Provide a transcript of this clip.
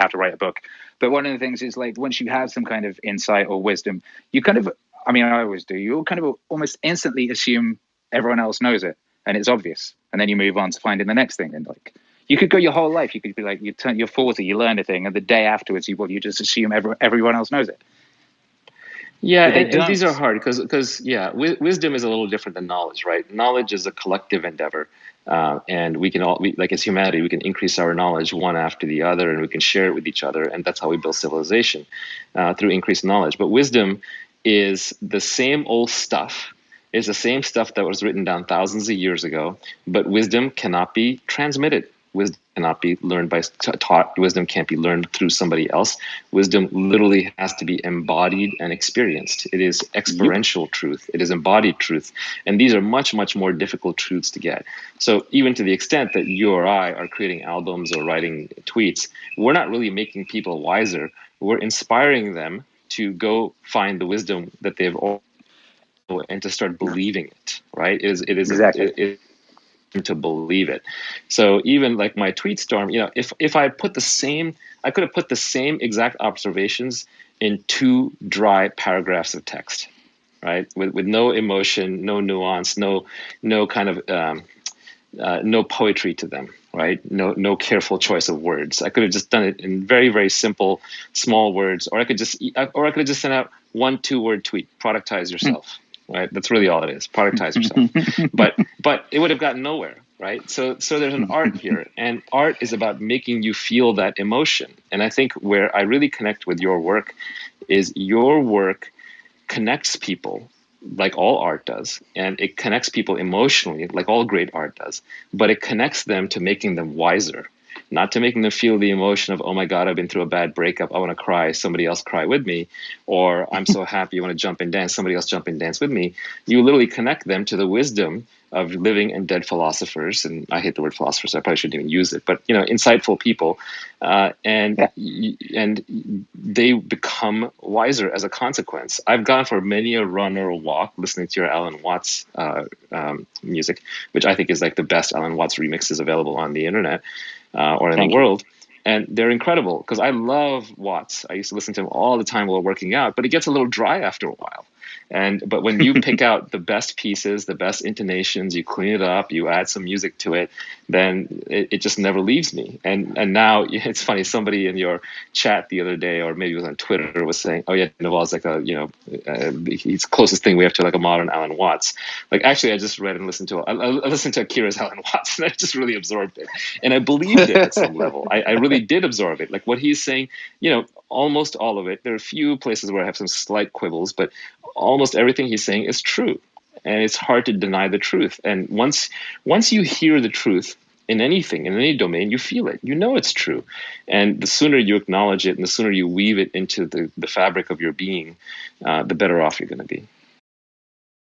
how to write a book. But one of the things is like once you have some kind of insight or wisdom, you kind of, I mean, I always do. You kind of almost instantly assume everyone else knows it and it's obvious, and then you move on to finding the next thing. And like you could go your whole life, you could be like you're 40, you learn a thing, and the day afterwards, you just assume everyone else knows it, Yeah, but they and these are don't. hard because yeah, wisdom is a little different than knowledge, right? Knowledge is a collective endeavor, and we can like as humanity, we can increase our knowledge one after the other, and we can share it with each other, and that's how we build civilization through increased knowledge. But wisdom is the same old stuff. It's the same stuff that was written down thousands of years ago, but wisdom cannot be transmitted. Wisdom cannot be learned by taught. Wisdom can't be learned through somebody else. Wisdom literally has to be embodied and experienced. It is Yep. experiential truth. It is embodied truth. And these are much, much more difficult truths to get. So even to the extent that you or I are creating albums or writing tweets, we're not really making people wiser. We're inspiring them to go find the wisdom that they've all and to start believing it, right? Exactly. It is to believe it. So even like my tweet storm, if I put the same, I could have put the same exact observations in two dry paragraphs of text, right? With no emotion, no nuance, no kind of no poetry to them, right? No careful choice of words. I could have just done it in very very simple, small words, or I could have just sent out 1 2 word tweet: productize yourself, right? That's really all it is. Productize yourself. But it would have gotten nowhere, right? So there's an art here, and art is about making you feel that emotion. And I think where I really connect with your work is your work connects people like all art does, and it connects people emotionally like all great art does, but it connects them to making them wiser, not to making them feel the emotion of, oh my God, I've been through a bad breakup, I want to cry, somebody else cry with me, or I'm so happy, I want to jump and dance, somebody else jump and dance with me. You literally connect them to the wisdom of living and dead philosophers, and I hate the word philosophers, so I probably shouldn't even use it, but insightful people, and Yeah. they become wiser as a consequence. I've gone for many a run or a walk listening to your Alan Watts music, which I think is like the best Alan Watts remixes available on the internet or in the Thank you. world. And they're incredible because I love Watts. I used to listen to him all the time while working out, but it gets a little dry after a while. But when you pick out the best pieces, the best intonations, you clean it up, you add some music to it, then it just never leaves me. And now it's funny. Somebody in your chat the other day, or maybe it was on Twitter, was saying, "Oh yeah, Naval's like he's closest thing we have to like a modern Alan Watts." Like actually, I just read and I listened to Akira's Alan Watts, and I just really absorbed it, and I believed it at some level. I really did absorb it. Like what he's saying, almost all of it. There are a few places where I have some slight quibbles, but almost everything he's saying is true, and it's hard to deny the truth. And once you hear the truth in anything, in any domain, you feel it, it's true. And the sooner you acknowledge it and the sooner you weave it into the fabric of your being, the better off you're going to be.